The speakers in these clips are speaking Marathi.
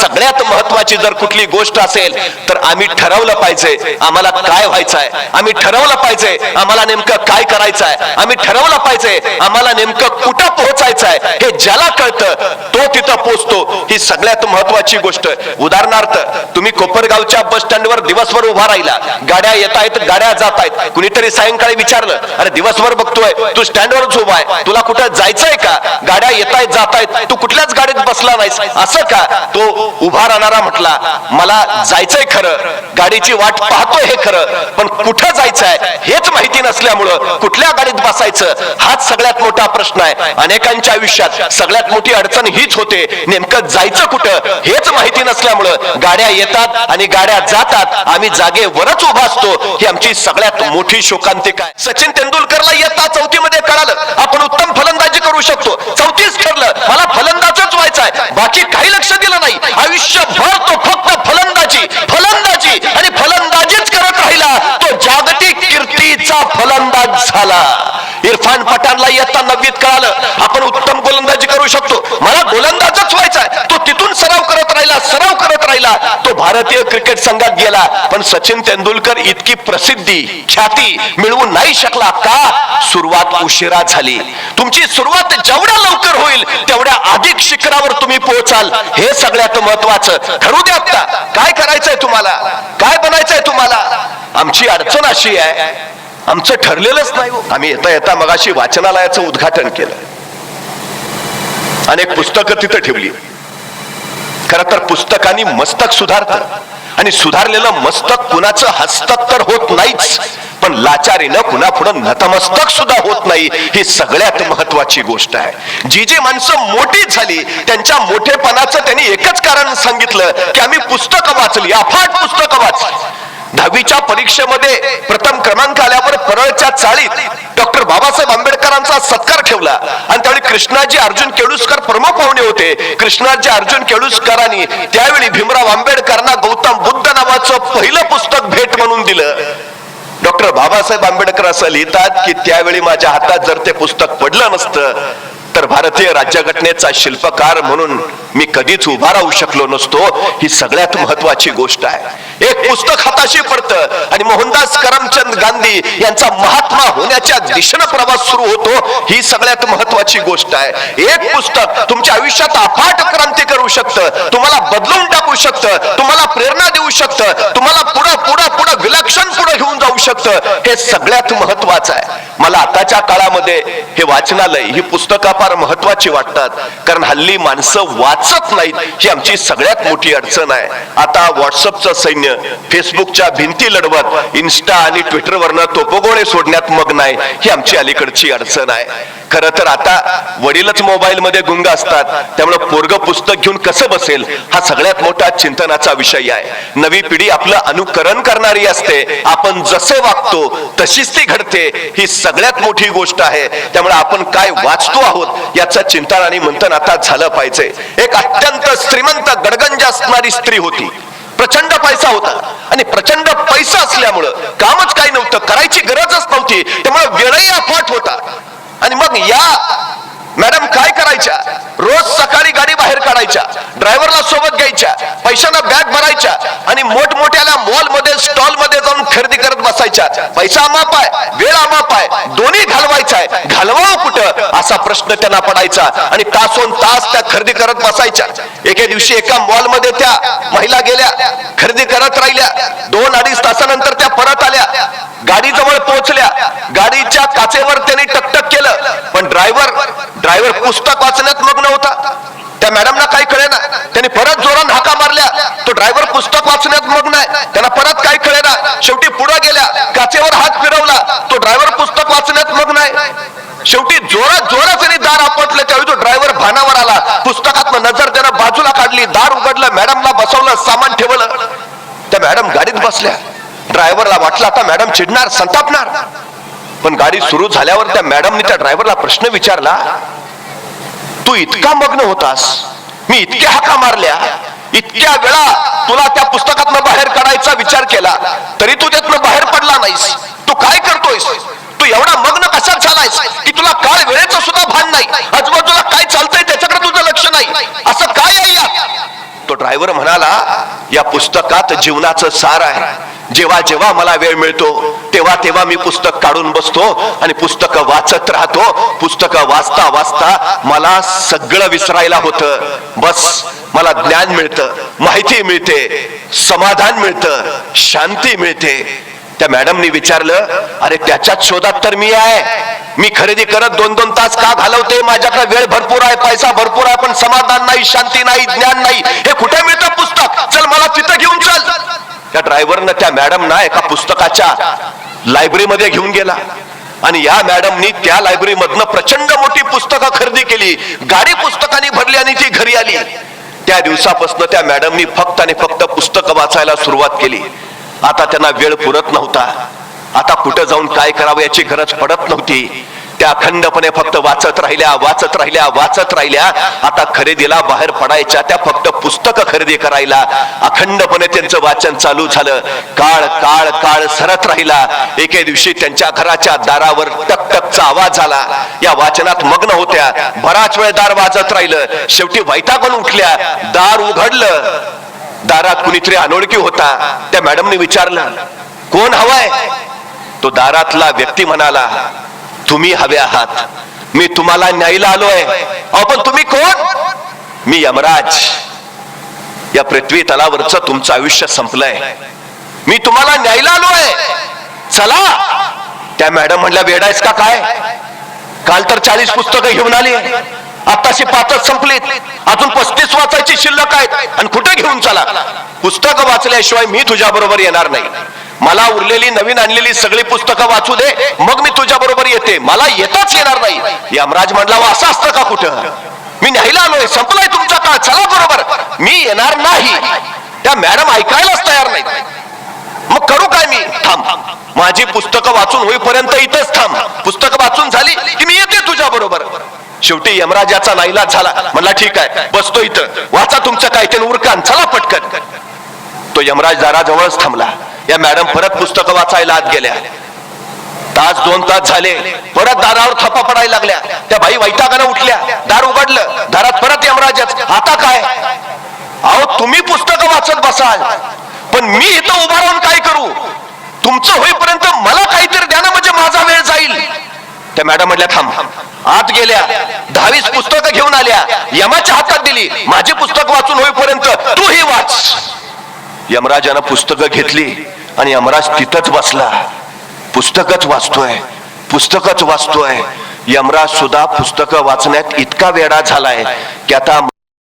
सगळ्यात महत्वाची जर कुठली गोष्ट असेल तर आम्ही ठरवलं पाहिजे आम्हाला काय व्हायचंय, आम्ही ठरवलं पाहिजे आम्हाला नेमकं काय करायचंय, आम्ही ठरवलं पाहिजे आम्हाला नेमकं कुठं पोहोचायचंय. हे ज्याला कळतं तो तिथं पोहोचतो. ही सगळ्यात महत्वाची गोष्ट. उदाहरणार्थ तुम्ही कोपरगावच्या बस स्टँडवर दिवसभर उभा राहिला, गाड्या येत आहेत गाड्या जात आहेत, कुणीतरी सायंकाळी विचारलं अरे दिवसभर बघतोय तू स्टँडवरच उभा आहे, तुला कुठं जायचंय का, गाड्या येत आहेत जात आहेत, तू कुठल्याच गाडीत बसला नाहीस असं का. तो उभा राहणारा म्हटला मला जायचंय खरं, गाडीची वाट पाहतोय हे खरं, पण कुठं जायचंय हेच माहिती नसल्यामुळं कुठल्या गाडीत बसायचं हाच सगळ्यात मोठा प्रश्न आहे. अनेकांच्या आयुष्यात सगळ्यात मोठी अडचण हीच होते, नेमकं जायचं कुठं हेच माहिती नसल्यामुळं गाड्या येतात आणि गाड्या जातात, आम्ही जागेवरच उभा असतो. ही आमची सगळ्यात मोठी शोकांतिका आहे. सचिन तेंडुलकरला इयत्ता 4थी मध्ये कळालं आपण उत्तम फलंदाजी करू शकतो, 34 ठरलं मला फलंदाजच व्हायचंय, बाकी काही लक्ष दिलं नाही. आयुष्यभर तो फक्त फलंदाजी फलंदाजी आणि फलंदाजीच करत राहिला, तो जागतिक कीर्तीचा फलंदाज झाला. इरफान पठाणला इयत्ता 9वीत कळालं आपण उत्तम गोलंदाजी करू शकतो, मला गोलंदाजच व्हायचंय, तो तिथून सराव करत राहिला, तो भारतीय क्रिकेट संघात गेला. पण सचिन तेंडुलकर इतकी प्रसिद्धी ख्याती मिळवू नाही शकला का. सुरुवात उशिरा झाली. तुमची सुरुवात जेवढ्या लवकर होईल तेवढ्या अधिक शिखरावर तुम्ही पोहोचाल. हे सगळ्यात महत्वाचं. ठरू द्या आता काय करायचंय तुम्हाला, काय बनायचंय तुम्हाला. आमची अडचण अशी आहे आमचं ठरलेलंच नाही. आम्ही येता येता मगाशी वाचनालयाचं उद्घाटन केलं, अनेक पुस्तकं तिथं ठेवली. खरं तर पुस्तकांनी मस्तक सुधारतं आणि सुधारलेलं मस्तक कुणाचं हस्तक तर होत नाहीच, पण लाचारीनं कुणा पुढं नतमस्तक सुद्धा होत नाही. ही सगळ्यात महत्वाची गोष्ट आहे. जी जी माणसं मोठी झाली त्यांच्या मोठेपणाचं त्यांनी एकच कारण सांगितलं की आम्ही पुस्तकं वाचली, अफाट पुस्तकं वाचली. 10वीच्या परीक्षेमध्ये प्रथम क्रमांक आल्यावर परळच्या चाळीत डॉक्टर बाबासाहेब आंबेडकरांचा सत्कार ठेवला आणि त्यावेळी कृष्णाजी अर्जुन केळुस्कर प्रमुख पाहुणे होते. कृष्णाजी अर्जुन केळुस्करांनी त्यावेळी भीमराव आंबेडकरांना गौतम बुद्ध नावाचं पहिलं पुस्तक भेट म्हणून दिलं. डॉक्टर बाबासाहेब आंबेडकर असं लिहितात की त्यावेळी माझ्या हातात जर ते पुस्तक पडलं नसतं तर भारतीय राज्यघटनेचा शिल्पकार म्हणून मी कधीच उभा राहू शकलो नसतो. ही सगळ्यात महत्वाची गोष्ट आहे. एक पुस्तक हाताशी पडतं आणि मोहनदास करमचंद गांधी यांचा महात्मा होण्याच्या दिशेनं प्रवास सुरू होतो. ही सगळ्यात महत्वाची गोष्ट आहे. एक पुस्तक तुमच्या आयुष्यात अफाट क्रांती करू शकतं, तुम्हाला बदलून टाकू शकतं, तुम्हाला प्रेरणा देऊ शकतं, तुम्हाला पुढं पुढं पुढं विलक्षण पुढे घेऊन जाऊ शकतं. हे सगळ्यात महत्वाचं आहे. मला आताच्या काळामध्ये हे वाचनालय ही पुस्तकं फार महत्वाची वाटतात, कारण हल्ली माणसं वाचत नाहीत. ही आमची सगळ्यात मोठी अडचण आहे. आता व्हॉट्सअपचं सैन्य फेसबुकच्या भिंती लढवत इन्स्टा आणि ट्विटरवरनं तोपगोळे सोडण्यात मग्न आहे. ही आमची अलीकडची अडचण आहे. खरं तर आता वडीलच मोबाईल मध्ये गुंग असतात, त्यामुळे पोरग पुस्तक घेऊन कसं बसेल हा सगळ्यात मोठा चिंतनाचा विषय आहे. नवी पिढी आपलं अनुकरण करणारी असते, आपण जसे वागतो तशीच ती घडते. ही सगळ्यात मोठी गोष्ट आहे. त्यामुळे आपण काय वाचतो आहोत याचं चिंतन आणि मंथन आता झालं पाहिजे. एक अत्यंत श्रीमंत गडगंज असणारी स्त्री होती, प्रचंड पैसा होता आणि प्रचंड पैसा असल्यामुळं कामच काही नव्हतं, करायची गरजच नव्हती, त्यामुळे वेळही अफाट होता. आणि मग या मॅडम काय करायच्या, रोज सकाळी गाडी बाहेर काढायच्या, ड्रायव्हरला सोबत घ्यायच्या, पैशानं बॅग भरायच्या आणि मोठमोठ्याला मॉल मध्ये स्टॉल मध्ये जाऊन खरेदी करत बसायच्या. पैसा अमाप आहे, वेळ अमाप आहे, दोन्ही घालवायचा आहे, घालवावं कुठं असा प्रश्न त्यांना पडायचा आणि तासोन तास त्या खरेदी करत बसायच्या. एके दिवशी एका मॉल मध्ये त्या महिला गेल्या, खरेदी करत राहिल्या. 2-2.5 तासानंतर त्या परत आल्या, गाडी जवळ पोहोचल्या. गाडीच्या काचेवर त्यांनी टकटक केलं, पण ड्रायव्हर पुस्तक वाचण्यात मग्न होता. त्या मॅडमना काही कळेना, त्यांनी परत जोरान हाका मारल्या. तो ड्रायव्हर पुस्तक वाचण्यात मग्न आहे, त्यांना परत काही कळेना. शेवटी पुढे गेल्या, काचेवर हात फिरवला, तो ड्रायव्हर पुस्तक वाचण्यात मग्न आहे. शेवटी जोरात त्यांनी दार आपटलं. त्यावेळी तो ड्रायव्हर भानावर आला, पुस्तकात नजर त्यानं बाजूला काढली, दार उघडलं, मॅडमला बसवलं, सामान ठेवलं. त्या मॅडम गाडीत बसल्या. ड्रायव्हरला वाटलं आता मॅडम चिडणार, संतापणार. पण गाडी सुरू झाल्यावर त्या मॅडमने त्या ड्रायव्हरला प्रश्न विचारला, तू इतका मग्न होतास, मी इतक्या हाका मारल्या, इतक्या वेळा तुला त्या पुस्तकातनं बाहेर काढायचा विचार केला, तरी तू त्यातनं बाहेर पडला नाहीस, तू काय करतोयस, तू एवढा मग्न कशात झालायस की तुला काळ वेळेचं सुद्धा भान नाही, आजूबाजूला काय चालतंय त्याच्याकडे तुझं लक्ष नाही, असं काय आहे यात. तो ड्रायव्हर म्हणाला, या पुस्तकात जीवनाचं सार आहे. जेव्हा जेव्हा मला वेळ मिळतो तेव्हा तेव्हा मी पुस्तक काढून बसतो आणि पुस्तक वाचत राहतो. पुस्तक वाचता वाचता मला सगळं विसरायला होतं. बस मला ज्ञान मिळतं, माहिती मिळते, समाधान मिळतं, शांती मिळते. त्या मॅडमनी विचारलं, अरे त्याच्याच शोधात तर मी आहे. मी खरेदी करत 2-2 तास का घालवते? माझ्याकडे वेळ भरपूर आहे, पैसा भरपूर आहे, पण समाधान नाही, शांती नाही, ज्ञान नाही. हे कुठे मिळतं पुस्तक? चल मला तिथं घेऊन चल. त्या ड्रायव्हरनं त्या मॅडमना एका पुस्तकाच्या लायब्ररीमध्ये घेऊन गेला आणि या मॅडमनी त्या लायब्ररी मधनं प्रचंड मोठी पुस्तकं खरेदी केली. गाडी पुस्तकांनी भरली आणि ती घरी आली. त्या दिवसापासून त्या मॅडमनी फक्त आणि फक्त पुस्तकं वाचायला सुरुवात केली. आता त्यांना वेळ पुरत नव्हता. आता कुठं जाऊन काय करावं याची गरज पडत नव्हती. त्या अखंडपणे फक्त वाचत राहिल्या, वाचत राहिल्या, वाचत राहिल्या. आता खरेदीला बाहेर पडायच्या त्या फक्त पुस्तकं खरेदी करायला. अखंडपणे त्यांचं वाचन चालू झालं. काळ काळ काळ सरत राहिला. एके दिवशी त्यांच्या घराच्या दारावर टकटकचा आवाज झाला. या वाचनात मग्न होत्या. बराच वेळ दार वाजत राहिलं. शेवटी वैतागून उठल्या. दार उघडलं. दारात कुणीतरी अनोळखी होता. त्या मॅडमने विचारलं, कोण हवाय? तो दारातला व्यक्ती म्हणाला, तुम्ही हवे आहात. मी तुम्हाला न्यायला आलोय. अहो पण तुम्ही कोण? मी यमराज. या पृथ्वी तलावरचं तुमचं आयुष्य संपलंय. मी तुम्हाला न्यायला आलोय. चला. त्या मॅडम म्हणल्या, वेडायस का काय? काल तर 40 पुस्तकं घेऊन आली, आताशी 5च संपलीत, अजून 35 वाचायची शिल्लक आहेत आणि कुठे घेऊन चला? पुस्तकं वाचल्याशिवाय मी तुझ्या बरोबर येणार नाही. मला उरलेली नवीन आणलेली सगळी पुस्तकं वाचू दे, मग मी तुझ्या बरोबर येते. मला येताच येणार नाही. यमराज म्हणला, असं असतं का कुठं? मी न्यायला आलोय, संपलाय तुमचा काळ, चला बरोबर. मी येणार नाही. त्या मॅडम ऐकायलाच तयार नाही. मग करू काय मी? थांब, माझी पुस्तकं वाचून होईपर्यंत इथंच थांब. पुस्तकं वाचून झाली की मी येते तुझ्या बरोबर. शेवटी यमराजाचा नाईलाज झाला. म्हणला, ठीक आहे, बसतो इथं, वाचा तुमचं काय ते उरकान, चला पटकन. तो यमराज दाराजवळच थांबला. या मॅडम परत पुस्तकं वाचायला आत गेल्या. 1-2 तास झाले. परत दारावर थप्पा पडायला लागल्या. त्या बाई वैतागानं उठल्या. दार उघडलं. दारात परत यमराजच. आता काय? अहो तुम्ही पुस्तकं वाचत बसाल, पण मी इथं उभा राहून काय करू? तुमचं होईपर्यंत मला काहीतरी द्या ना, म्हणजे माझा वेळ जाईल. त्या मॅडम म्हटल्या, थांब. आत गेल्या. 10-20 पुस्तकं घेऊन आल्या. यमाच्या हातात दिली. माझी पुस्तक वाचून होईपर्यंत तूही वाच. यमराजानं पुस्तकं घेतली आणि यमराज तिथंच बसला. पुस्तकच वाचतोय, पुस्तकच वाचतोय. यमराज सुद्धा पुस्तकं वाचण्यात इतका वेडा झालाय की आता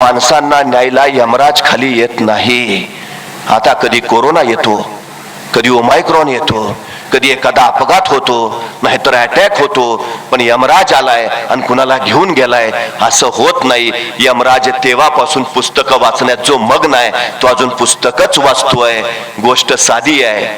माणसांना न्यायला यमराज खाली येत नाही. आता कधी कोरोना येतो, कधी ओमायक्रॉन येतो, कधी एखादा अपघात होतो, नाहीतर अटॅक होतो, पण यमराज आलाय आणि कुणाला घेऊन गेलाय असं होत नाही. यमराज तेव्हापासून पुस्तकं वाचण्यात जो मग्न आहे तो अजून पुस्तकच वाचतोय. गोष्ट साधी आहे,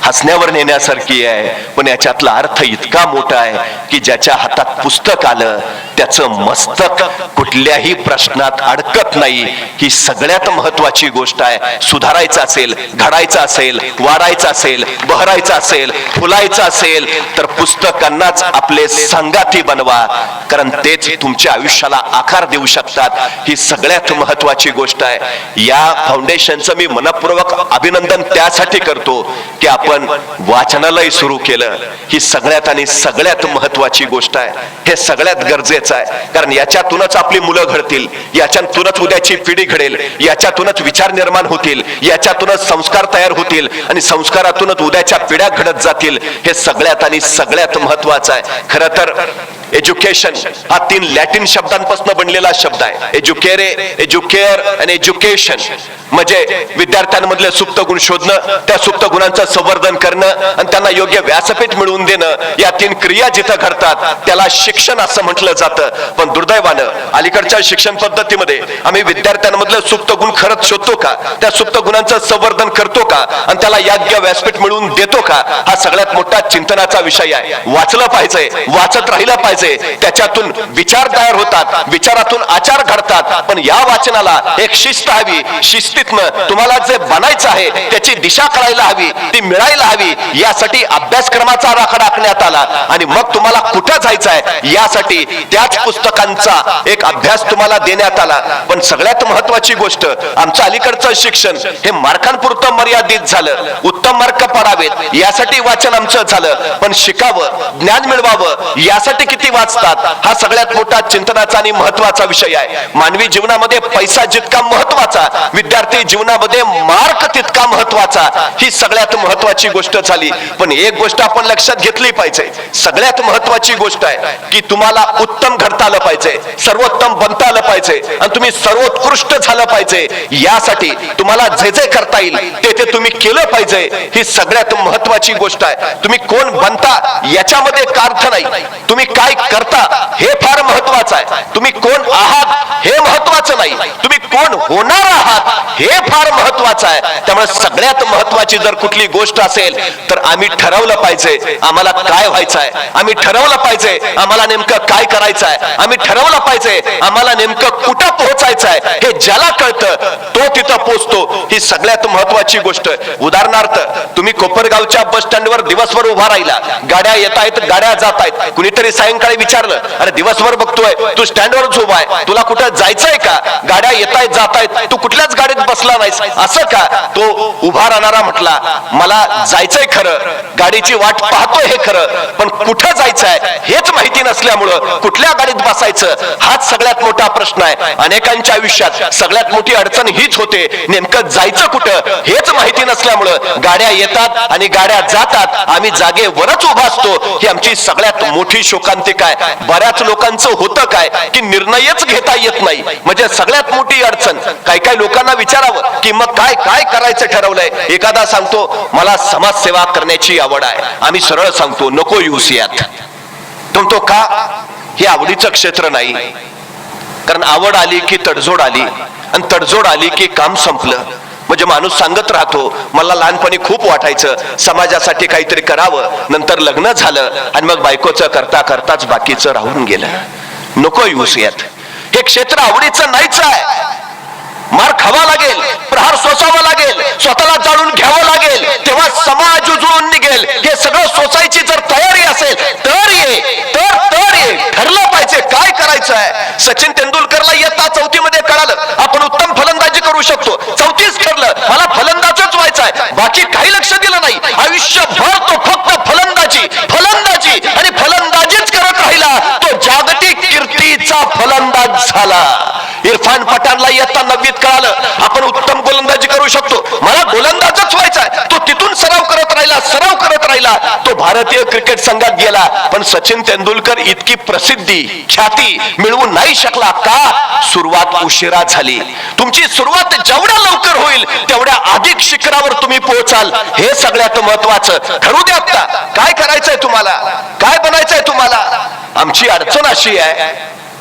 हसण्यावर नेण्यासारखी आहे, पण याच्यातला अर्थ इतका मोठा आहे की ज्याच्या हातात पुस्तक आलं त्याचं मस्तक कुठल्याही प्रश्नात अडकत नाही. ही सगळ्यात महत्वाची गोष्ट आहे. सुधारायचं असेल, घडायचं असेल, वाढायचं असेल, बहरायचं असेल, फुलायचं असेल तर पुस्तकांनाच आपले संगाती बनवा, कारण तेच तुमच्या आयुष्याला आकार देऊ शकतात. ही सगळ्यात महत्वाची गोष्ट आहे. या फाउंडेशनचं मी मनपूर्वक अभिनंदन त्यासाठी करतो की आपण वाचनालय सुरू केलं. ही सगळ्यात आणि सगळ्यात महत्वाची गोष्ट आहे. हे सगळ्यात गरजेचं आहे, कारण याच्यातूनच आपली मुलं घडतील, याच्यातूनच उद्याची पिढी घडेल, याच्यातूनच विचार निर्माण होतील, याच्यातूनच संस्कार तयार होतील आणि संस्कारातूनच उद्याच्या पिढ्या घडत जातील. हे सगळ्यात आणि सगळ्यात महत्वाचं आहे. खरं तर एज्युकेशन हा 3 लॅटिन शब्दांपासून बनलेला शब्द आहे. एज्युकेरे, एज्युकेअर आणि एज्युकेशन म्हणजे विद्यार्थ्यांमधले सुप्त गुण शोधणं, त्या सुप्त गुणांचं संवर्धन करणं आणि त्यांना योग्य व्यासपीठ मिळवून देणं. या 3 क्रिया जिथं घडतात त्याला शिक्षण असं म्हटलं जातं. पण दुर्दैवानं अलीकडच्या शिक्षण पद्धतीमध्ये आम्ही विद्यार्थ्यांमधले सुप्त गुण खरंच शोधतो का? त्या सुप्त गुणांचं संवर्धन करतो का? आणि त्याला योग्य व्यासपीठ मिळवून देतो का? हा सगळ्यात मोठा चिंतनाचा विषय आहे. वाचलं पाहिजे, वाचत राहिलं पाहिजे. वाचायचे, त्याच्यातून विचार तयार होतात, विचारातून आचार घडतात. पण या वाचनाला एक शिस्त हवी. शिस्तीतनं तुम्हाला जे बनायचं आहे त्याची दिशा कळायला हवी, ती मिळायला हवी. यासाठी अभ्यासक्रमाचा आराखडा आखण्यात आला आणि मग तुम्हाला कुठं जायचं आहे यासाठी त्याच पुस्तकांचा एक अभ्यास तुम्हाला देण्यात आला. पण सगळ्यात महत्वाची गोष्ट, आमचं अलीकडचं शिक्षण हे मार्कांपुरतं मर्यादित झालं. उत्तम मार्क पडावेत यासाठी वाचन आमचं झालं, पण शिकावं, ज्ञान मिळवावं यासाठी किती वाचतात हा सगळ्यात मोठा चिंतनाचा आणि महत्वाचा विषय आहे. मानवी जीवनामध्ये पैसा जितका महत्वाचा, विद्यार्थी जीवनामध्ये मार्क तितका महत्वाचा. ही सगळ्यात महत्वाची गोष्ट झाली. पण एक गोष्ट आपण लक्षात घेतली पाहिजे, सगळ्यात महत्वाची गोष्ट आहे की तुम्हाला उत्तम घडता आलं पाहिजे, सर्वोत्तम बनता आलं पाहिजे आणि तुम्ही सर्वोत्कृष्ट झालं पाहिजे. यासाठी तुम्हाला जे जे करता येईल ते तुम्ही केलं पाहिजे. ही सगळ्यात महत्वाची गोष्ट आहे. तुम्ही कोण बनता याच्यामध्ये अर्थ नाही, तुम्ही काय करता हे फार महत्वाचं आहे. तुम्ही कोण आहात हे महत्वाचं नाही, तुम्ही कोण होणार आहात हे फार महत्वाचं आहे. त्यामुळे सगळ्यात महत्वाची जर कुठली गोष्ट असेल तर आम्ही ठरवलं पाहिजे आम्हाला काय व्हायचं आहे, आम्ही ठरवलं पाहिजे आम्हाला नेमकं काय करायचं आहे, आम्ही ठरवलं पाहिजे आम्हाला नेमकं कुठं पोहोचायचं आहे. हे ज्याला कळतं तो तिथं पोहोचतो. ही सगळ्यात महत्वाची गोष्ट. उदाहरणार्थ, तुम्ही कोपरगावच्या बस स्टँडवर दिवसभर उभा राहिला, गाड्या येत आहेत, गाड्या जात आहेत. कुणीतरी सायंकाळी विचारलं, अरे दिवसभर बघतोय तू स्टँडवरच उभा आहे, तुला कुठं जायचंय का? गाड्या येत आहेत जात आहेत, तू कुठल्याच गाडीत बसला नाहीस, असं का? तो उभा राहणारा म्हटला, मला जायचंय खरं, गाडीची वाट पाहतोय हे खरं, पण कुठं जायचंय हेच माहिती नसल्यामुळं कुठल्या गाडीत बसायचं हाच सगळ्यात मोठा प्रश्न आहे. अनेकांच्या आयुष्यात सगळ्यात मोठी अडचण हीच होते, नेमकं जायचं कुठं हेच माहिती नसल्यामुळं गाड्या येतात आणि गाड्या जातात, आम्ही जागेवरच उभा असतो. ही आमची सगळ्यात मोठी शोकांतिका आहे. बऱ्याच लोकांचं होतं काय की निर्णयच घेता येत नाही, म्हणजे सगळ्यात मोठी अडचण. काही काही लोकांना विचारावं की मग काय काय करायचं ठरवलंय. एखादा सांगतो मला समाजसेवा करण्याची आवड आहे, आम्ही सरळ सांगतो नको येऊस यात. तो का? हे आवडीचं क्षेत्र नाही. कारण आवड आली की तडजोड आली आणि तडजोड आली की काम संपलं. म्हणजे माणूस सांगत राहतो, मला लहानपणी खूप वाटायचं समाजासाठी काहीतरी करावं, नंतर लग्न झालं आणि मग बायकोचं करता करताच बाकीचं राहून गेलं. नको येऊस यात. हे क्षेत्र आवडीचं नाहीच आहे. मार खावा लागेल, प्रहार सोसावा लागेल, स्वतःला जाणून घ्यावं लागेल, तेव्हा समाज उजळून निघेल. हे सगळं सोसायची जर तयारी असेल तर ये, तर ये. ठरलं पाहिजे काय करायचं आहे. सचिन तेंडुलकरला इयत्ता 4थी मध्ये कळालं आपण उत्तम फलंदाजी करू शकतो. 4थीच ठरलं मला फलंदाजच व्हायचं आहे, बाकी काही लक्ष दिलं नाही. आयुष्यभर तो फक्त फलंदाजी फलंदाजी आणि फलंदाजीच करत राहिला. तो जागतिक कीर्तीचा फलंदाज झाला. इरफान पठाणला इयत्ता 9वीत कळालं आपण उत्तम गोलंदाजी करू शकतो, मला गोलंदाजच व्हायचा आहे. तो तिथून सराव करत राहिला, तो भारतीय क्रिकेट संघात गेला. पण सचिन तेंडुलकर इतकी प्रसिद्धी ख्याती मिळवू नाही शकला का? सुरुवात उशिरा झाली. तुमची सुरुवात जेवढ्या लवकर होईल तेवढ्या अधिक शिखरावर तुम्ही पोहोचाल. हे सगळ्यात महत्वाचं. ठरवू द्या आता काय करायचंय तुम्हाला, काय बनायचंय तुम्हाला. आमची अडचण अशी आहे,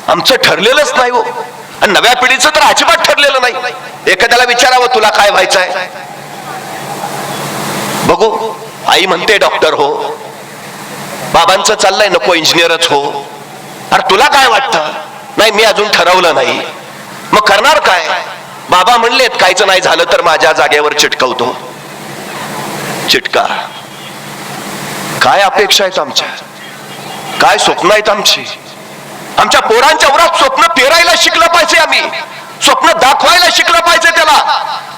आमचं ठरलेलंच नाही हो, आणि नव्या पिढीचं तर अजिबात ठरलेलं नाही. एखाद्याला विचारावं तुला काय व्हायचंय, बघू आई म्हणते डॉक्टर हो, बाबांचं चाललंय नको इंजिनियरच हो. अरे तुला काय वाटतं? नाही मी अजून ठरवलं नाही. मग करणार काय? बाबा म्हणलेत कायचं नाही झालं तर माझ्या जागेवर चिटकवतो. चिटका. काय अपेक्षा आहेत आमच्या, काय स्वप्न आहेत आमची. आमच्या पोरांच्या उरात स्वप्न पेरायला शिकलं पाहिजे. आम्ही स्वप्न दाखवायला शिकलं पाहिजे त्याला.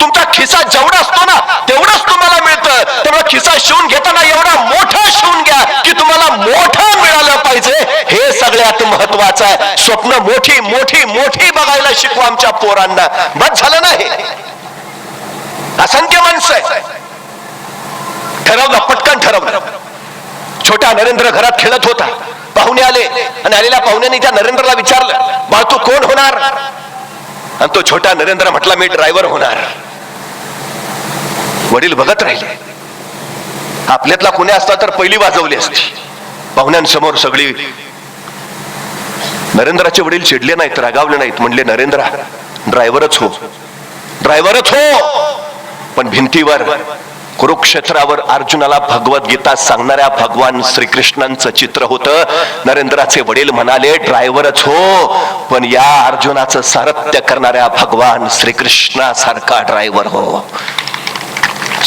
तुमचा खिसा जेवढा असतो ना तेवढंच तुम्हाला मिळतं. त्यामुळे खिसा शिवून घेताना एवढा मोठा शिवून घ्या की तुम्हाला मोठं मिळालं पाहिजे. हे सगळ्यात महत्वाचं आहे. स्वप्न मोठी मोठी मोठी बघायला शिकवा आमच्या पोरांना. बस झालं नाही. असंख्य माणसं आहे. ठरवलं, पटकन ठरवलं. छोटा नरेंद्र घरात खेळत होता, पाहुणे आले आणि आलेल्या पाहुण्यांनी त्या नरेंद्रला विचारलं बाळ तू कोण होणार? आणि तो छोटा नरेंद्र म्हटला मी ड्रायव्हर होणार. वडील बघत राहिले. आपल्यातला कोणी असता तर पहिली वाजवली असती. पाहुण्यांसमोर सगळी. नरेंद्राचे वडील चिडले नाहीत, रागावले नाहीत, म्हणले नरेंद्रा ड्रायव्हरच हो, ड्रायव्हरच हो, पण भिंतीवर कुरुक्षेत्रावर अर्जुनाला भगवद्गीता सांगणाऱ्या भगवान श्रीकृष्णांचं चित्र होतं. नरेंद्राचे वडील म्हणाले ड्रायव्हरच हो, पण या अर्जुनाचं सारथ्य करणाऱ्या भगवान श्रीकृष्णासारखा ड्रायव्हर हो.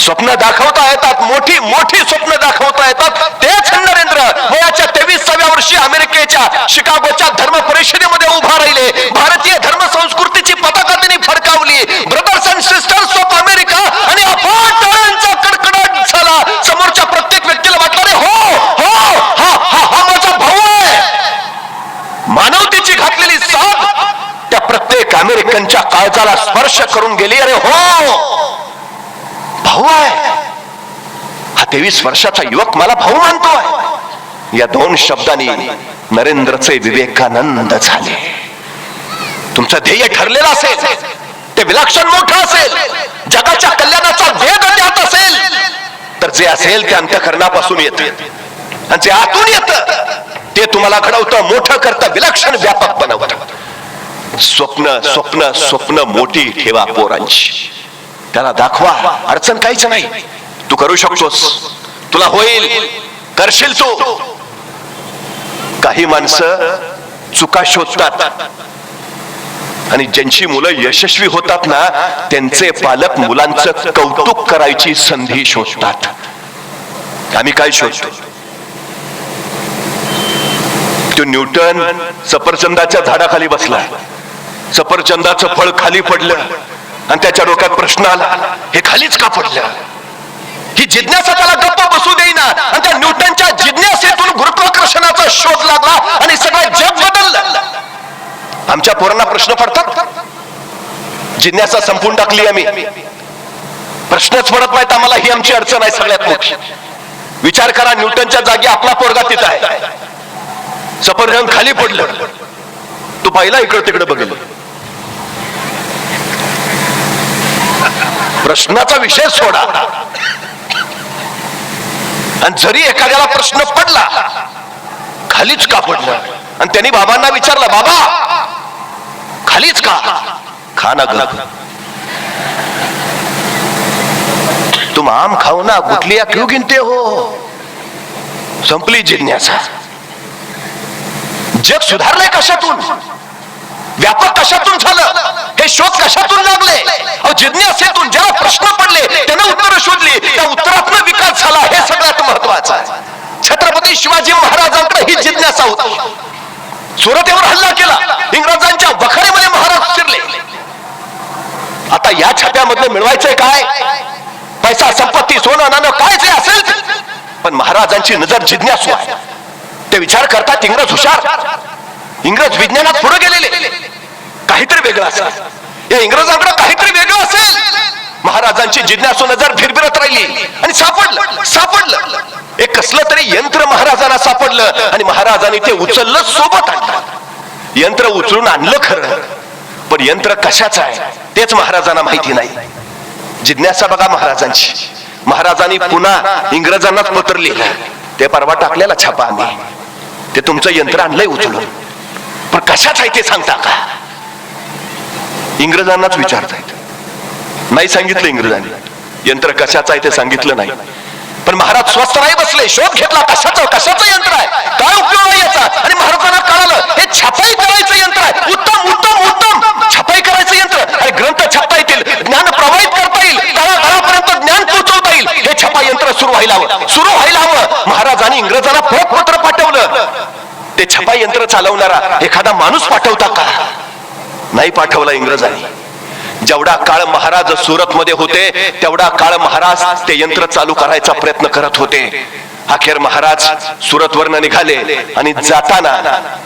स्वप्न दाखवता येतात, मोठी मोठी स्वप्न दाखवता येतात. तेच नरेंद्र वयाच्या 23व्या वर्षी अमेरिकेच्या शिकागोच्या धर्म परिषदेमध्ये उभा राहिले. भारतीय धर्म संस्कृतीची पताका त्यांनी फडकावली. Brothers and sisters of America आणि अफाटांचा कडकडाट झाला. समोरच्या प्रत्येक व्यक्तीला वाटलं रे हो हो हा माझा भाऊ आहे. मानवतेची घातलेली साथ त्या प्रत्येक अमेरिकनच्या काळजाला स्पर्श करून गेली. अरे हो भाऊ आहे हा. 23 वर्षाचा युवक मला भाऊ मानतोय. या दोन शब्दांनी नरेंद्रचे विवेकानंद झाले. तुमचं ध्येय ठरलेलं असेल, ते विलक्षण मोठं असेल, जगाच्या कल्याणाचा वेध त्यात असेल, तर जे असेल ते अंतःकरणापासून येतं आणि जे आतून येतं ते तुम्हाला घडवतं, मोठं करतं, विलक्षण व्यापक बनवतं. स्वप्न स्वप्न स्वप्न मोठी ठेवा पोरांची. त्याला दाखवा, अडचण काहीच नाही. तू करू शकतोस, तुला होईल, करशील तू. काही माणसं चुका शोधतात आणि ज्यांची मुलं यशस्वी होतात ना, त्यांचे पालक मुलांचं कौतुक करायची संधी शोधतात. आम्ही काय शोधतो? तो न्यूटन सफरचंदाच्या झाडाखाली बसला, सफरचंदाचं फळ खाली पडलं आणि त्याच्या डोक्यात प्रश्न आला, हे खालीच का पडलं? ही जिज्ञासा त्याला गप्प बसू देईना आणि त्या न्यूटनच्या जिज्ञासेतून गुरुत्वाकर्षणाचा शोध लागला आणि सगळं जग बदललं. आमच्या पोरांना प्रश्न पडतात, जिज्ञासा संपून टाकली आम्ही, प्रश्नच पडत नाहीत आम्हाला. ही आमची अडचण आहे सगळ्यात मोठी. विचार करा, न्यूटनच्या जागी आपला पोरगा तिथं आहे, सफरचंद खाली पडलं, तो पाहिला इकडं तिकडं बघेल. प्रश्नाचा विषय सोडा. आणि जरी एखाद्याला प्रश्न पडला खालीच का पडलं आणि त्यांनी बाबांना विचारलं, बाबा खालीच का? खाना ग, तुम आम खाओ ना, गुठलिया क्यों गिनते हो? संपली जिज्ञासा. जग सुधारलंय कशातून? व्यापक कशातून झालं? हे शोध कशातून लागले? जिज्ञासेतून. ज्याला प्रश्न पडले त्याने उत्तर शोधली, त्या उत्तरातून विकास झाला. हे सगळ्यात महत्वाचं आहे. छत्रपती शिवाजी महाराजांकडे ही जिज्ञासा होती. सुरतेवर हल्ला केला, इंग्रजांच्या वखारीमध्ये महाराज शिरले. आता या छाप्यामधले मिळवायचंय काय? पैसा, संपत्ती, सोनं नाणं, काय जे असेल, पण महाराजांची नजर जिज्ञासू आहे. ते विचार करतात इंग्रज हुशार, इंग्रज विज्ञानात पुढे गेलेले, काहीतरी वेगळं असेल, या इंग्रजांकडे काहीतरी वेगळं असेल. महाराजांची जिज्ञासू नजर फिरफिरत राहिली आणि सापडलं एक कसलं तरी यंत्र महाराजांना सापडलं आणि महाराजांनी ते उचललं, सोबत आणलं. यंत्र उचलून आणलं खरं, पण यंत्र कशाचं आहे तेच महाराजांना माहिती नाही. जिज्ञासा बघा महाराजांची. महाराजांनी पुन्हा इंग्रजांनाच पत्र लिहिलं, ते परवा टाकलेला छापा आम्ही, ते तुमचं यंत्र आणलंय उचलून, पण कशाच आहे ते सांगता का? इंग्रजांनाच विचारतायत. नाही सांगितलं इंग्रजांनी, यंत्र कशाचं आहे ते सांगितलं नाही. पण महाराज स्वस्त नाही बसले, शोध घेतला, कशाचं यंत्र आहे, काय उपयोग आहे याचा. आणि महाराजांना कळालं हे छापाई करायचं यंत्र आहे. उत्तम उत्तम उत्तम छापाई करायचं यंत्र. आणि ग्रंथ छापता येतील, ज्ञान प्रवाहित करता येईल, तळागाळापर्यंत ज्ञान पोहोचवता येईल. हे छापा यंत्र सुरू व्हायला हवं. महाराजांनी इंग्रजांना परत पत्र पाठवलं. ते छापा यंत्र चालवणारा एखादा माणूस पाठवता का? नाही पाठवला इंग्रजांनी. जेवढा काळ महाराज सुरत मध्ये होते तेवढा काळ महाराज ते यंत्र चालू करायचा प्रयत्न करत होते. अखेर महाराज सुरतवरनं निघाले आणि जाताना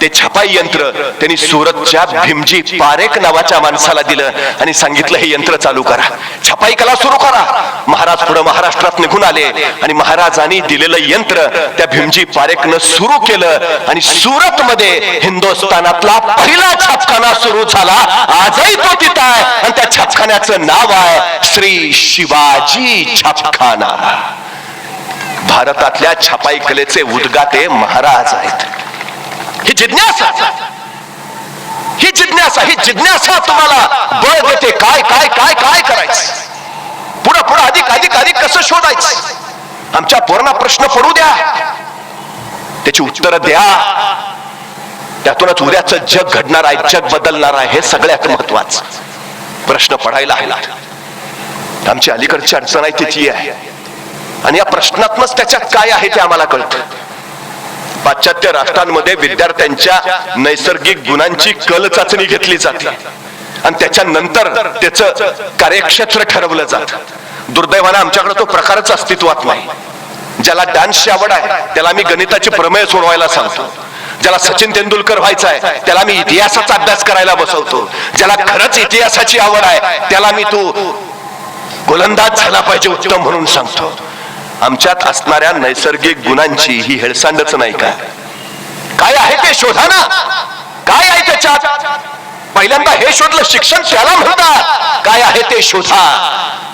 ते छपाई यंत्र त्यांनी सुरतच्या भीमजी पारेख नावाच्या माणसाला दिलं आणि सांगितलं हे यंत्र चालू करा, छपाई कला सुरू करा. महाराज पुढे महाराष्ट्रात निघून आले आणि महाराजांनी दिलेलं यंत्र त्या भीमजी पारेखनं सुरू केलं आणि सुरत मध्ये हिंदुस्थानातला पहिला छापखाना सुरू झाला. आजही तो तिथं आहे आणि त्या छापखान्याचं नाव आहे श्री शिवाजी छापखाना. भारतातल्या छपाई कलेचे उद्गाते महाराज आहेत. ही जिज्ञासा तुम्हाला बळ देते. काय काय काय काय करायचं, पुढे अधिक कसं शोधायचं. आमच्या पोरांना प्रश्न पडू द्या, त्याची उत्तरं द्या. त्यातूनच उद्याचं जग घडणार आहे, जग बदलणार आहे. हे सगळ्यात महत्वाचं. प्रश्न पडायला हवा. आमची अलीकडची अडचण आहे तिची आहे, आणि या प्रश्नातनच त्याच्यात काय आहे ते आम्हाला कळतं. पाश्चात्य राष्ट्रांमध्ये विद्यार्थ्यांच्या नैसर्गिक गुणांची कल चाचणी घेतली जाते आणि त्याच्यानंतर त्याचं कार्यक्षेत्र ठरवलं जातं. दुर्दैवानं आमच्याकडे तो प्रकारच अस्तित्वात नाही. ज्याला डान्सची आवड आहे त्याला मी गणिताची प्रमेय सोडवायला सांगतो. ज्याला सचिन तेंडुलकर व्हायचं आहे त्याला मी इतिहासाचा अभ्यास करायला बसवतो. ज्याला खरंच इतिहासाची आवड आहे त्याला मी तू गोलंदाज झाला पाहिजे उत्तम म्हणून सांगतो. आमच्यात असणाऱ्या नैसर्गिक गुणांची ही हेळसांडच नाही का? काय आहे ते शोधा ना. काय आहे त्याच्यात? पहिल्यांदा हे शोधलं. शिक्षण त्याला म्हणतात. काय आहे ते शोधा.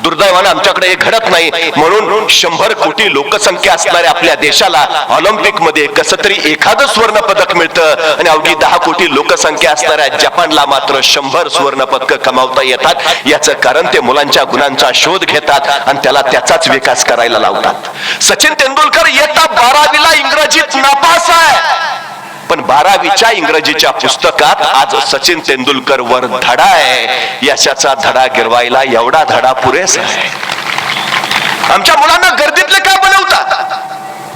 दुर्दैवानं आमच्याकडे हे घडत नाही. म्हणून 100 कोटी लोकसंख्या असणाऱ्या आपल्या देशाला ऑलिम्पिक मध्ये कसं तरी एखादं स्वर्ण पदक मिळतं आणि अवघी 10 कोटी लोकसंख्या असणाऱ्या जपानला मात्र 100 स्वर्ण पदक कमावता येतात. याचं कारण ते मुलांच्या गुणांचा शोध घेतात आणि त्याला त्याचाच विकास करायला लावतात. सचिन तेंडुलकर इयत्ता 12वीला इंग्रजीत नापास आहे, पण 12वीच्या इंग्रजीच्या पुस्तकात आज सचिन तेंडुलकर वर धडा आहे. यशाचा धडा गिरवायला एवढा धडा पुरेसा आहे. आमच्या मुलांना गर्दीतले काय बनवतात,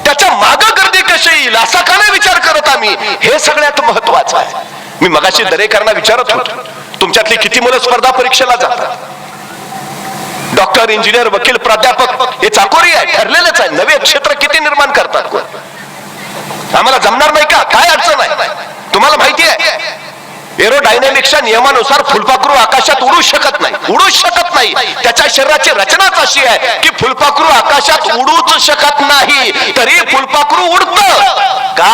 त्याच्या माग गर्दी कशी येईल असा का नाही विचार करत आम्ही. हे सगळ्यात महत्वाचं आहे. मी मगाशी दरेकरांना विचारत होतो, तुमच्यातली किती मुलं स्पर्धा परीक्षेला जातात? डॉक्टर, इंजिनियर, वकील, प्राध्यापक हे चाकोरी आहे, ठरलेलेच आहे. नवे क्षेत्र किती निर्माण करतात? आम्हाला जमणार नाही का? काय अडचण आहे? तुम्हाला माहिती आहे एरोडायनॅमिक्सच्या नियमानुसार फुलपाखरू आकाशात उडू शकत नाही. त्याच्या शरीराची रचनाच अशी आहे की फुलपाखरू आकाशात उडूच शकत नाही, तरी फुलपाखरू उडतं का?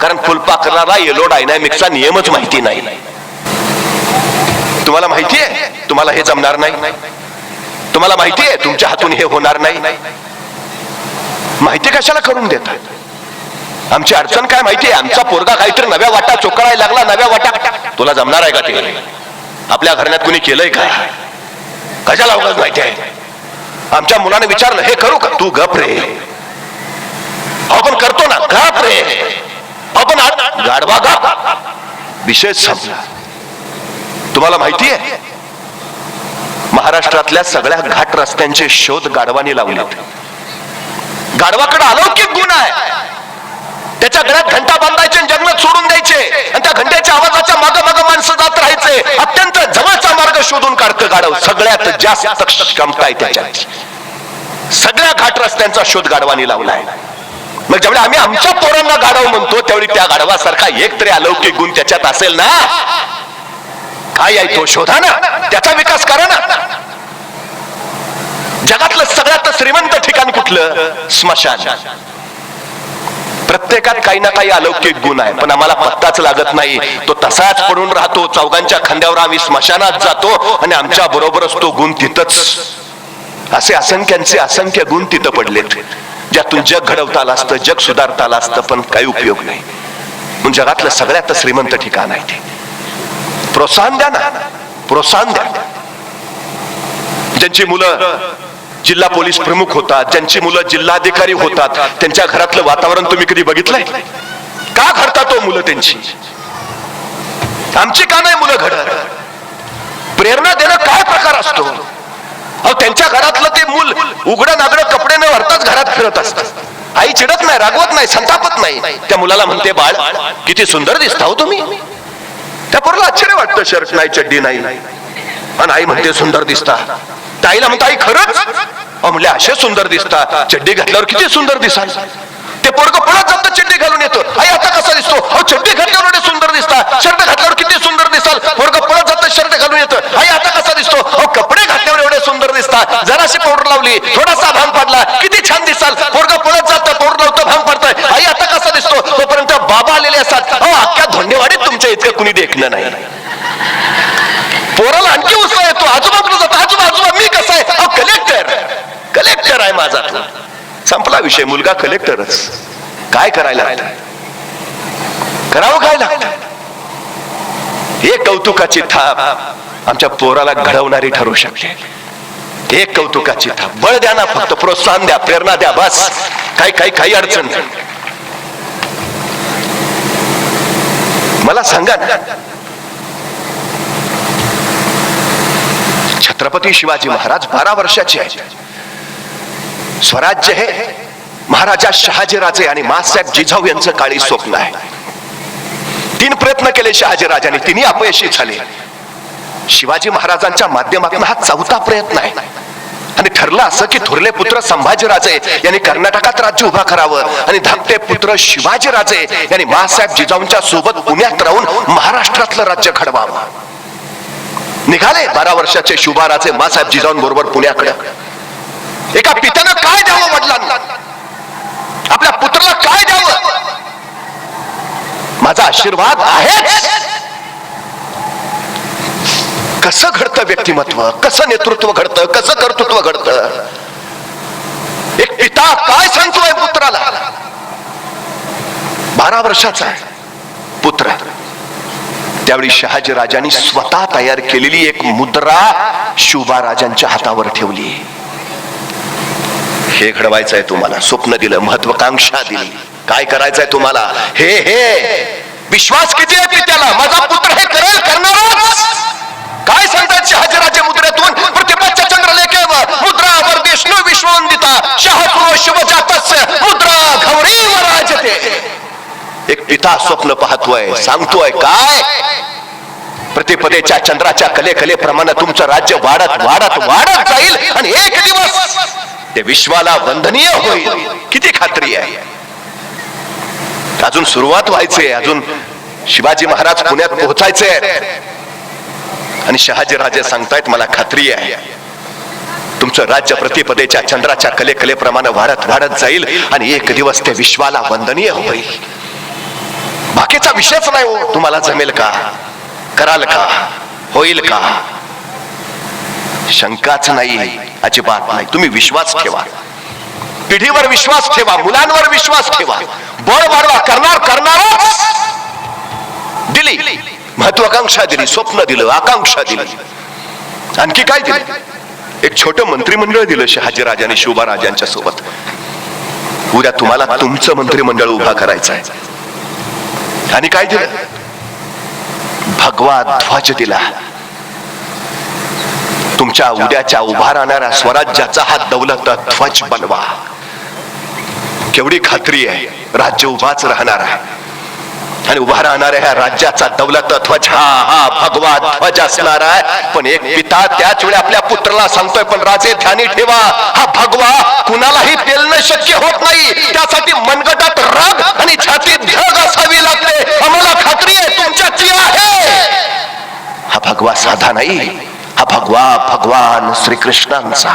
कारण फुलपाखराला एरोडायनॅमिक्सचा नियमच माहिती नाही. तुम्हाला माहिती आहे तुम्हाला हे जमणार नाही. तुम्हाला माहिती आहे तुमच्या हातून हे होणार नाही. माहिती कशाला करून देतात? आमची अडचण काय माहितीये? आमचा पोरगा काहीतरी नव्या वाटा चोकारायला लागला. नव्या वाटा तुला जमणार आहे का? ते आपल्या घराण्यात कुणी केलंय का? कशाला उगाच माहिती आहे? आमच्या मुलाने विचारलं हे करू का? तू गप रे. आपण करतो ना. गप रे. आपण गाढवा गप. विषय संपला. तुम्हाला माहिती आहे महाराष्ट्रातल्या सगळ्या घाट रस्त्यांचे शोध गाढवाने लावले. गाढवाकडे अलौकिक गुण आहे. त्याच्या गळ्यात घंटा बांधायचे आणि जंगलात सोडून द्यायचे आणि त्या घंट्याच्या आवाजाच्या मागे माणसं जात राहायचे. अत्यंत जवळचा मार्ग शोधून काढतं गाढव. सगळ्यात जास्त क्षमता आहे त्याच्यात. सगळ्या घाट रस्त्यांचा शोध गाढवाने लावलाय. मग ज्यावेळी आम्ही आमच्या पोरांना गाढव म्हणतो त्यावेळी त्या गाढवासारखा एक तरी अलौकिक गुण त्याच्यात असेल ना. काय आहे तो? शोधा ना. त्याचा विकास करा ना. जगातलं सगळ्यात श्रीमंत ठिकाण कुठलं? स्मशान. प्रत्येकात काही ना काही अलौकिक गुण आहे, पण आम्हाला पत्ताच लागत नाही. तो तसाच पडून राहतो. चौघांच्या खांद्यावर आम्ही स्मशानात जातो आणि आमच्या बरोबरच तो गुण तिथंच. असे असंख्यांचे असंख्य गुण तिथं पडलेत ज्यातून जग घडवता आलं असतं, जग सुधारता आलं असतं, पण काही उपयोग नाही. म्हणून जगातलं सगळ्यात श्रीमंत ठिकाण आहे ते. प्रोत्साहन द्या ना. प्रोत्साहन द्या. ज्यांची मुलं जिल्हा पोलीस प्रमुख होतात, ज्यांची मुलं जिल्हाधिकारी होतात, त्यांच्या घरातलं वातावरण तुम्ही कधी बघितलंय का? घडतात तो मुलं त्यांची. आमची का नाही मुलं घडत? प्रेरणा देणं काय प्रकार असतो? अहो त्यांच्या घरातलं ते मूल उघडं नागडं कपडे न भरताच घरात फिरत असतात. आई चिडत नाही, रागवत नाही, संतापत नाही. त्या मुलाला म्हणते बाळ किती सुंदर दिसता हो तुम्ही. त्या पोराला आश्चर्य वाटतं. शर्ट नाही, चड्डी नाही, आणि आई म्हणते सुंदर दिसता. ताईला म्हणता आई खरंच? म्हणले असे सुंदर दिसतात. चड्डी घातल्यावर किती सुंदर दिसाल. ते पोरग पळत जातं, चड्डी घालून येतं. आई आता कसा दिसतो? चड्डी घातल्यावर एवढे सुंदर दिसतात. शर्ट घातल्यावर किती सुंदर दिसाल. पोरग पळत जातं, शर्ट घालून येतं. आई आता कसा दिसतो? कपडे घातल्यावर एवढे सुंदर दिसतात. जराशी पावडर लावली, थोडासा भांग पाडला, किती छान दिसाल. पोरग पळत जातं, पावडर लावतं, भांग पाडतंय. आई आता कसा दिसतो? तोपर्यंत बाबा आलेले असतात. अख्ख्या धोंडेवाडीत तुमच्या इतकं कुणी देखणं नाही. पोराला आणखी उत्साह येतो. आजोबाकडे जातो. आजोबा आजोबा मी कसा आहे? कलेक्टर आहे माझा. संपला विषय. मुलगा कलेक्टरच. काय करायला करावं? काय लागतं? हे कौतुकाची थाप आमच्या पोराला घडवणारी ठरू शकते. एक कौतुकाची थाप. बळ द्या ना, फक्त प्रोत्साहन द्या, प्रेरणा द्या, बस. काही अडचण नाही. मला सांगा ना, छत्रपती शिवाजी महाराज 12 वर्षाचे आहेत. स्वराज्य हे महाराजा शहाजीराजे आणि माँसाहेब जिजाऊ यांचं काळी स्वप्न आहे. 3 प्रयत्न केले शहाजीराजांनी, 3ही अपयशी झाले. शिवाजी महाराजांच्या माध्यमातून हा 4था प्रयत्न आहे. आणि ठरलं असं की थोरले पुत्र संभाजीराजे यांनी कर्नाटकात राज्य उभा करावं आणि धाकटे पुत्र शिवाजीराजे यांनी माँसाहेब जिजाऊंच्या सोबत पुण्यात राहून महाराष्ट्रातलं राज्य घडवावं. निघाले 12 वर्षाचे शुभाराजे माँसाहेब जिजाऊंबरोबर पुण्याकडे. एका पित्यानं काय द्यावं वडिलांना, आपल्या पुत्राला काय द्यावं? माझा आशीर्वाद आहे. कसं घडतं व्यक्तिमत्व, कसं नेतृत्व घडतं, कसं कर्तृत्व घडतं? एक पिता काय सांगतोय पुत्राला? 12 वर्षाचा पुत्र. त्यावेळी शहाजी राजांनी स्वतः तयार केलेली एक मुद्रा शुभाराजांच्या हातावर ठेवली. हे घडवायचंय तुम्हाला, स्वप्न दिलं, महत्वाकांक्षा दिली, काय करायचंय तुम्हाला, हे विश्वास किती आहे पित्याला, माझा पुत्र हे करेल, करणारच. काय सांगतात शहाजीराजे मुद्रेतून? प्रतिपाच्या चंद्रलेखेवर मुद्रा वर्देष्णू विश्ववंदिता शाहसुर शिवजातस्य मुद्रा घवरीवर राजते. एक पिता स्वप्न पाहतोय, सांगतोय काय? प्रतिपदेच्या चंद्राच्या कलेप्रमाणे तुमचं राज्य वाढत वाढत वाढत जाईल आणि एक दिवस ते विश्वाला वंदनीय होईल. किती खात्री आहे? अजून सुरुवात व्हायची, अजून शिवाजी महाराज पुण्यात पोहोचायचे आणि शहाजीराजे सांगतायत मला खात्री आहे तुमचं राज्य प्रतिपदेच्या चंद्राच्या कलेप्रमाणे वाढत वाढत जाईल आणि एक दिवस ते विश्वाला वंदनीय होईल. बाकीचा विषयच नाही हो. तुम्हाला जमेल का, कराल का, होईल का, शंकाच नाही, अजिबात नाही. तुम्ही विश्वास ठेवा, पिढीवर विश्वास ठेवा, मुलांवर विश्वास ठेवा, बळ वाढवा, करणारच. दिली महत्वाकांक्षा दिली, स्वप्न दिलं, आकांक्षा दिली. आणखी काय दिलं? एक छोटं मंत्रिमंडळ दिलं शहाजीराजांनी शुभाराजांच्या सोबत. उद्या तुम्हाला तुमचं मंत्रिमंडळ उभा करायचं आहे. आणि काय दिलं? भगवा ध्वज दिला. तुमच्या उद्याच्या उभा राहणाऱ्या स्वराज्याचा हा दौलत ध्वज बनवा. केवढी खात्री आहे, राज्य उभाच राहणार आहे आणि उभा राहणाऱ्या ह्या राज्याचा दौलत ध्वज हा भगवा ध्वज असणार आहे. पण एक पिता त्याच वेळी आपल्या पुत्राला सांगतोय, पण राजे ध्यानी ठेवा, हा भगवा कुणालाही पेलणं शक्य होत नाही. त्यासाठी मनगटात राग आणि छातीत धग असावी लागते. आम्हाला खात्री आहे तुमच्याची आहे. हा भगवा साधा नाही, हा भगवा भगवान श्रीकृष्णांचा,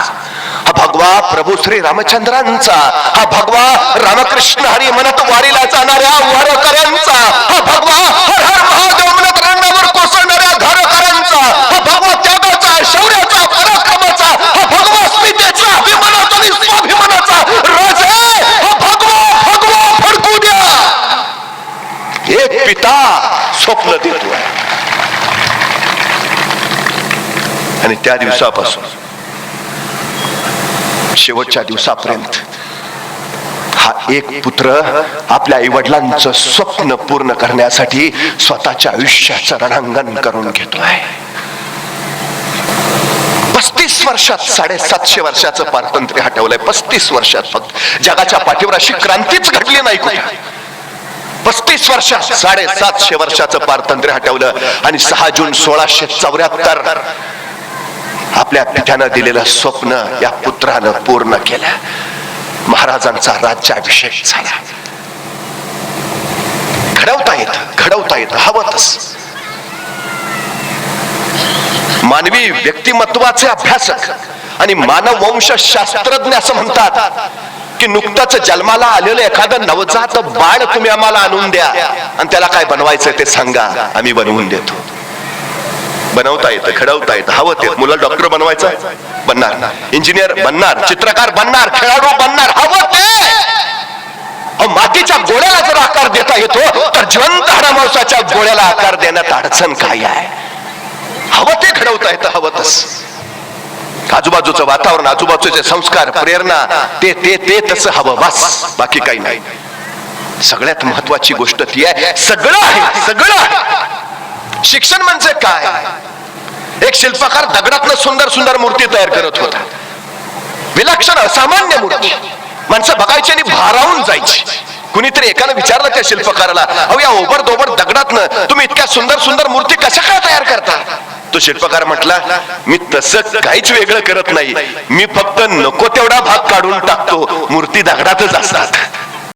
हा भगवा प्रभू श्री रामचंद्रांचा, हा भगवा रामकृष्ण हरी म्हणत वारीला जाणाऱ्या वारकऱ्यांचा, हा भगवा हर हर महादेव म्हणत रंगावर कोसळणाऱ्या धारकऱ्यांचा, हा भगवा त्यागाचा, शौर्याचा, पराक्रमाचा, हा भगवा स्मितेचा, अभिमानाचा आणि स्वाभिमानाचा राजे, हा भगवा फडकू द्या. एक पिता स्वप्न देतोय आणि त्या दिवसापासून शेवटच्या दिवसापर्यंत हा एक पुत्र आपल्या आई वडिलांचं स्वप्न पूर्ण करण्यासाठी स्वतःच्या आयुष्याचं रणांगण करून घेतोय. 35 वर्षात 750 वर्षाचं पारतंत्र्य हटवलंय. 35 वर्षात फक्त जगाच्या पाठीवर अशी क्रांतीच घडली नाही कुठे. 35 वर्षात 750 वर्षाचं पारतंत्र्य हटवलं आणि 6 जून 1674 आपल्या पित्यानं दिलेलं स्वप्न या पुत्रानं पूर्ण केलं. महाराजांचा राज्याभिषेक झाला. घडवता येत हवं तसं. मानवी व्यक्तिमत्वाचे अभ्यासक आणि मानववंश शास्त्रज्ञ असं म्हणतात की नुकतंच जन्माला आलेलं एखादं नवजात बाळ तुम्ही आम्हाला आणून द्या आणि त्याला काय बनवायचंय ते सांगा, आम्ही बनवून देतो. बनवता येतं, घडवता येतं, हवं ते. मुलं डॉक्टर बनवायचं बनणार, इंजिनियर बनणार, चित्रकार बनणार, खेळाडू बनणार, हवं ते. मातीच्या गोळ्याला जर आकार देता येतो तर जिवंत हाडामांसाच्या गोळ्याला आकार देण्यात अडचण काय आहे? हवं ते घडवता येतं, हवं तस. आजूबाजूचं वातावरण, आजूबाजूचे संस्कार, प्रेरणा, ते ते ते तसं हवं, बस, बाकी काही नाही. सगळ्यात महत्वाची गोष्ट ती आहे, सगळं आहे, सगळं आहे. शिक्षण म्हणजे काय? एक शिल्पकार दगडातनं सुंदर सुंदर मूर्ती तयार करत होता, विलक्षण असामान्य मूर्ती. माणसं बघायची आणि भारावून जायची. कुणीतरी एकानं विचारलं त्या शिल्पकाराला, अहो या ओबड दगडातनं तुम्ही इतक्या सुंदर सुंदर मूर्ती कशा काय तयार करता? तो शिल्पकार म्हटला, मी तसं काहीच वेगळं करत नाही, मी फक्त नको तेवढा भाग काढून टाकतो, मूर्ती दगडातच असतात.